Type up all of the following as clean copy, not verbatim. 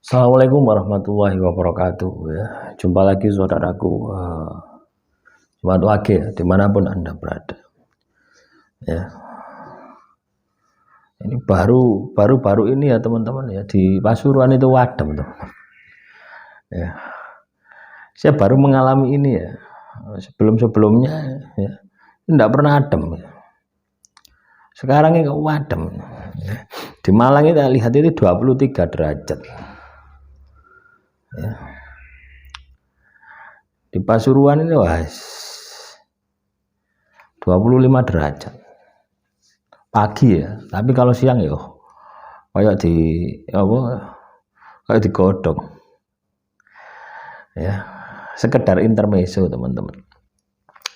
Assalamualaikum warahmatullahi wabarakatuh ya. Jumpa lagi saudaraku, Jumat Wage ya, dimanapun Anda berada ya. Ini baru ini ya teman-teman ya, di Pasuruan itu wadem tuh ya. Saya baru mengalami ini ya, sebelumnya ya tidak pernah adem ya. Sekarang ini wadem ya. Di Malang kita lihat itu 23 derajat ya. Di Pasuruan ini wah 25 derajat pagi ya, tapi kalau siang ya kayak digodok ya, sekedar intermezzo teman-teman.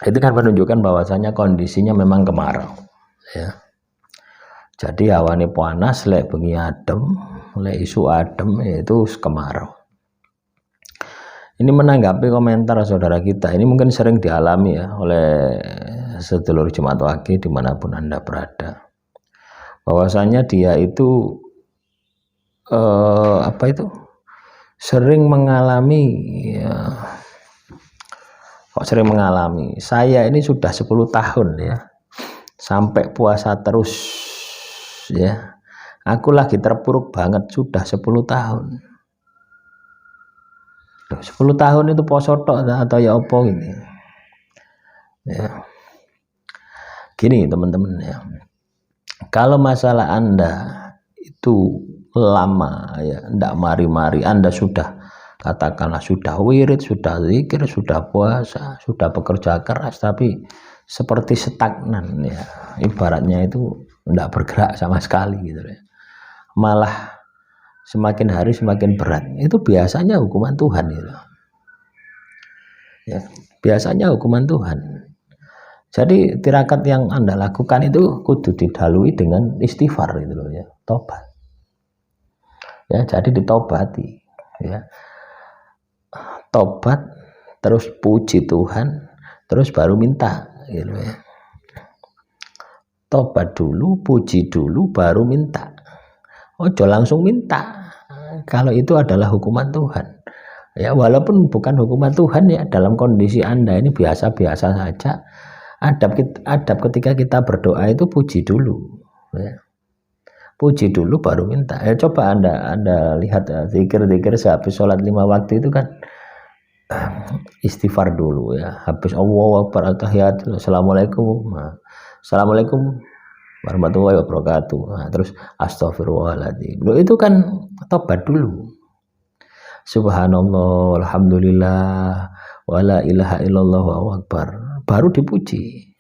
Itu kan menunjukkan bahwasanya kondisinya memang kemarau ya. Jadi hawane panas, lek bengi adem, lek isu adem, itu kemarau. Ini menanggapi komentar saudara kita, ini mungkin sering dialami ya oleh sedulur Jumat Wage dimanapun Anda berada, bahwasanya dia itu sering mengalami ya, sering mengalami. Saya ini sudah 10 tahun ya, sampai puasa terus ya. Aku lagi terpuruk banget sudah 10 tahun. 10 tahun itu poso tok atau ya apa gini ya. Gini teman-teman ya, kalau masalah Anda itu lama ya, ndak mari-mari Anda sudah katakanlah sudah wirid, sudah zikir, sudah puasa, sudah bekerja keras, tapi seperti stagnan ya, ibaratnya itu ndak bergerak sama sekali gitu ya, malah semakin hari semakin berat, itu biasanya hukuman Tuhan gitu ya, biasanya hukuman Tuhan. Jadi tirakat yang Anda lakukan itu kudu didalui dengan istighfar gitu loh ya, tobat ya. Jadi ditobati ya, tobat terus puji Tuhan, terus baru minta gitu ya. Tobat dulu, puji dulu, baru minta. Ojo langsung minta kalau itu adalah hukuman Tuhan ya. Walaupun bukan hukuman Tuhan ya, dalam kondisi Anda ini biasa-biasa saja, adab ketika kita berdoa itu puji dulu ya. Puji dulu baru minta ya. Coba anda lihat ya, zikir-zikir sehabis sholat 5 waktu itu kan istighfar dulu ya, habis Allahu Akbar at-tahiyat, assalamualaikum warahmatullahi wabarakatuh, nah, terus astagfirullahaladzim, itu kan tobat dulu, subhanallah alhamdulillah wala ilaha illallah wa akbar, baru dipuji,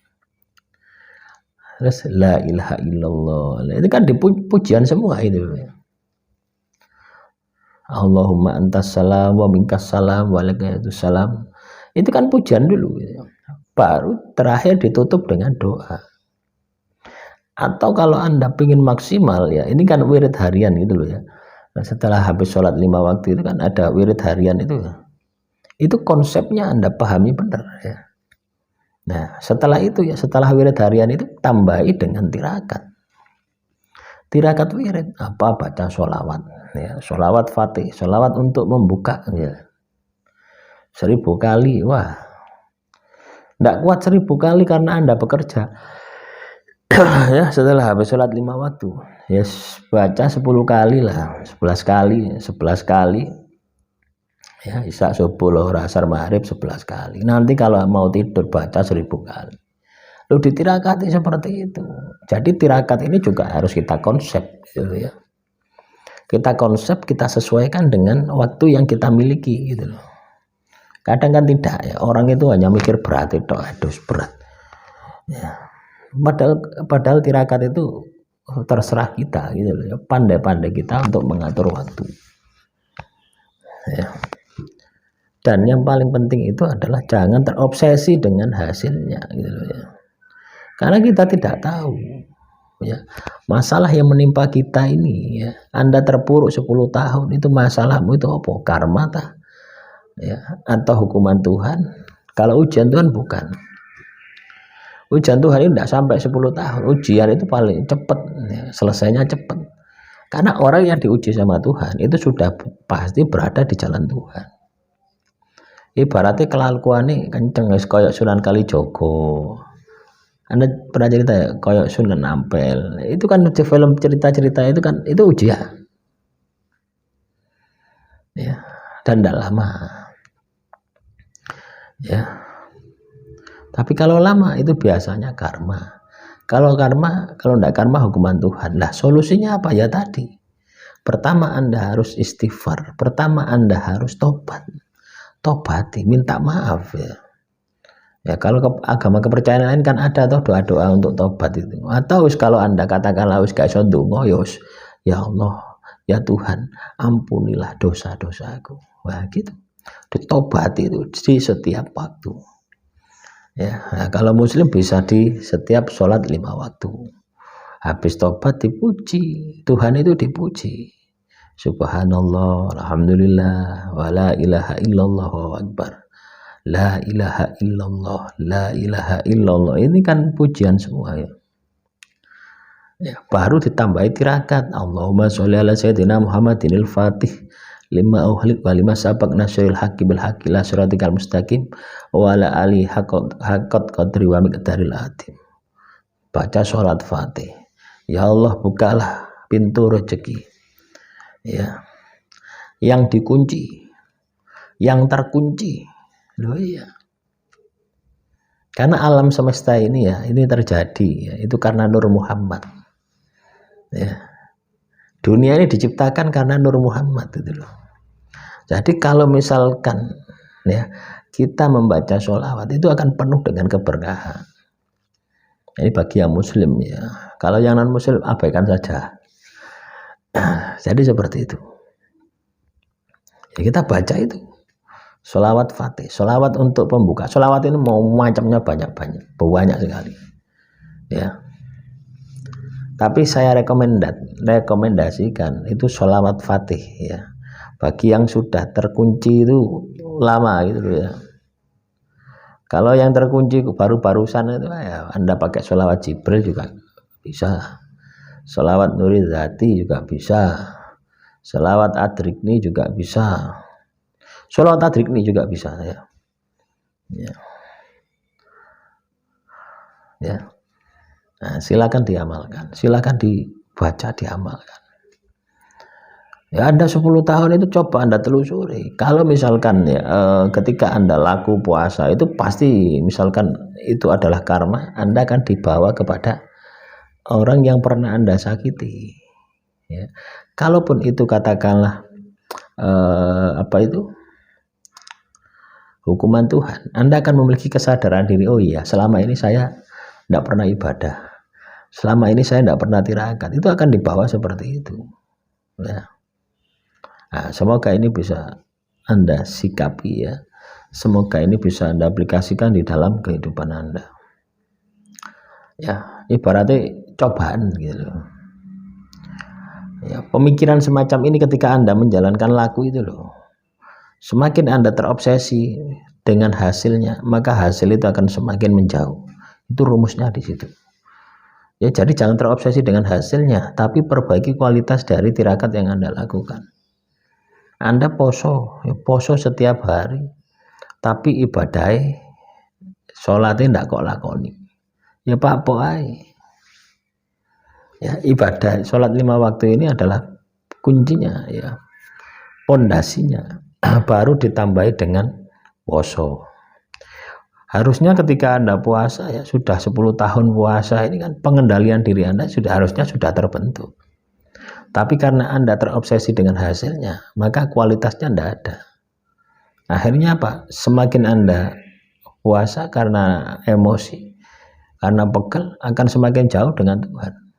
terus la ilaha illallah, itu kan pujian semua itu ya. Allahumma antas salam wa minkas salam wa alaikatuh salam, itu kan pujian dulu ya. Baru terakhir ditutup dengan doa. Atau kalau Anda ingin maksimal ya, ini kan wirid harian gitu loh ya. Nah, setelah habis sholat 5 waktu itu kan ada wirid harian itu ya. Itu konsepnya Anda pahami benar ya. Nah setelah itu ya, setelah wirid harian itu tambahi dengan tirakat. Tirakat wirid apa? Baca sholawat ya, sholawat fatih, sholawat untuk membuka ya, 1000 kali. Wah, tidak kuat 1000 kali karena Anda bekerja ya. Setelah habis sholat 5 waktu ya, baca 10 kali lah, 11 kali ya, isya subuh lohor asar maghrib 11 kali. Nanti kalau mau tidur baca 1000 kali. Lu ditirakati seperti itu. Jadi tirakat ini juga harus kita konsep gitu ya. Kita konsep, kita sesuaikan dengan waktu yang kita miliki gitu loh. Kadang kan tidak ya, orang itu hanya mikir berat itu, aduh berat ya. Padahal tirakat itu terserah kita gitu loh ya. Pandai-pandai kita untuk mengatur waktu ya. Dan yang paling penting itu adalah jangan terobsesi dengan hasilnya gitu loh ya. Karena kita tidak tahu ya, masalah yang menimpa kita ini ya, Anda terpuruk 10 tahun, itu masalahmu itu apa? Karma tah ya, atau hukuman Tuhan? Kalau ujian Tuhan bukan. Ujian Tuhan itu tidak sampai 10 tahun. Ujian itu paling cepat ya, selesainya cepat. Karena orang yang diuji sama Tuhan itu sudah pasti berada di jalan Tuhan. Ibaratnya kelakuannya kenceng kayak Sunan Kalijogo. Anda pernah cerita ya kayak Sunan Ampel. Itu kan film cerita-cerita itu kan itu ujian. Ya, dan tidak lama. Ya. Tapi kalau lama itu biasanya karma. Kalau tidak karma hukuman Tuhan. Nah, solusinya apa ya tadi? Pertama Anda harus istighfar. Pertama Anda harus tobat. Tobati, minta maaf ya. Ya kalau agama kepercayaan lain kan ada toh doa-doa untuk tobat itu. Atau kalau Anda katakanlah wis gak iso ndonga ya Allah, ya Tuhan, ampunilah dosa-dosaku. Wah gitu. Ditobati itu di setiap waktu. Ya, nah, kalau muslim bisa di setiap sholat 5 waktu. Habis tobat dipuji, Tuhan itu dipuji. Subhanallah, alhamdulillah, wa la ilaha illallah wa akbar. La ilaha illallah, la ilaha illallah. Ini kan pujian semua ya. Ya, baru ditambahi tirakat. Allahumma sholli ala sayyidina Muhammadinil Fatih lima uhlik wa lima sabak nasril haqqi bil haqqi la siratikal mustaqim wa ala ali haqqat qadri wa miqdaril atim. Baca sholat Fatih. Ya Allah, bukalah pintu rezeki. Ya, yang dikunci, yang terkunci, loh iya. Karena alam semesta ini ya, ini terjadi ya, itu karena Nur Muhammad. Ya, dunia ini diciptakan karena Nur Muhammad itu loh. Jadi kalau misalkan ya kita membaca sholawat itu akan penuh dengan keberkahan. Ini bagi yang Muslim ya. Kalau yang non Muslim abaikan saja. Jadi seperti itu. Ya, kita baca itu sholawat Fatih, sholawat untuk pembuka. Sholawat ini mau macamnya banyak sekali. Ya. Tapi saya rekomendasikan itu sholawat Fatih ya. Bagi yang sudah terkunci itu lama gitu ya. Kalau yang terkunci baru-barusan itu ya Anda pakai sholawat Jibril juga bisa. Sholawat Nurizati juga bisa. Sholawat Adrikni juga bisa. Sholawat Adrikni juga bisa ya. Ya. Nah, silakan diamalkan. Silakan dibaca, diamalkan. Ya Anda 10 tahun itu coba Anda telusuri. Kalau misalkan ya ketika Anda laku puasa itu pasti misalkan itu adalah karma, Anda akan dibawa kepada orang yang pernah Anda sakiti. Ya. Kalaupun itu katakanlah hukuman Tuhan, Anda akan memiliki kesadaran diri. Oh iya, selama ini saya tidak pernah ibadah. Selama ini saya tidak pernah tirakat. Itu akan dibawa seperti itu. Ya. Nah, semoga ini bisa Anda sikapi ya. Semoga ini bisa Anda aplikasikan di dalam kehidupan Anda. Ya, ibaratnya cobaan gitu. Ya, pemikiran semacam ini ketika Anda menjalankan laku itu loh. Semakin Anda terobsesi dengan hasilnya, maka hasil itu akan semakin menjauh. Itu rumusnya di situ. Ya, jadi jangan terobsesi dengan hasilnya, tapi perbaiki kualitas dari tirakat yang Anda lakukan. Anda poso setiap hari, tapi ibadahnya sholatnya tidak kok lakoni. Ya Pak Poai. Ya ibadah sholat 5 waktu ini adalah kuncinya ya, pondasinya. Baru ditambahi dengan poso. Harusnya ketika Anda puasa ya sudah 10 tahun puasa ini kan pengendalian diri Anda harusnya sudah terbentuk. Tapi karena Anda terobsesi dengan hasilnya, maka kualitasnya tidak ada. Akhirnya apa? Semakin Anda puasa karena emosi, karena pegel, akan semakin jauh dengan Tuhan.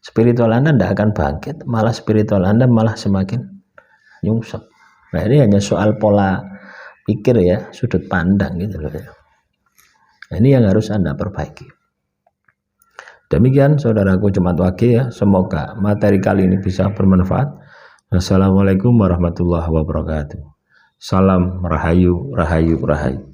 Spiritual Anda tidak akan bangkit, malah spiritual Anda malah semakin nyungsep. Nah ini hanya soal pola pikir ya, sudut pandang gitu loh ya. Nah, ini yang harus Anda perbaiki. Demikian saudaraku Jemaat Wage ya, semoga materi kali ini bisa bermanfaat. Assalamualaikum warahmatullahi wabarakatuh. Salam rahayu, rahayu, rahayu.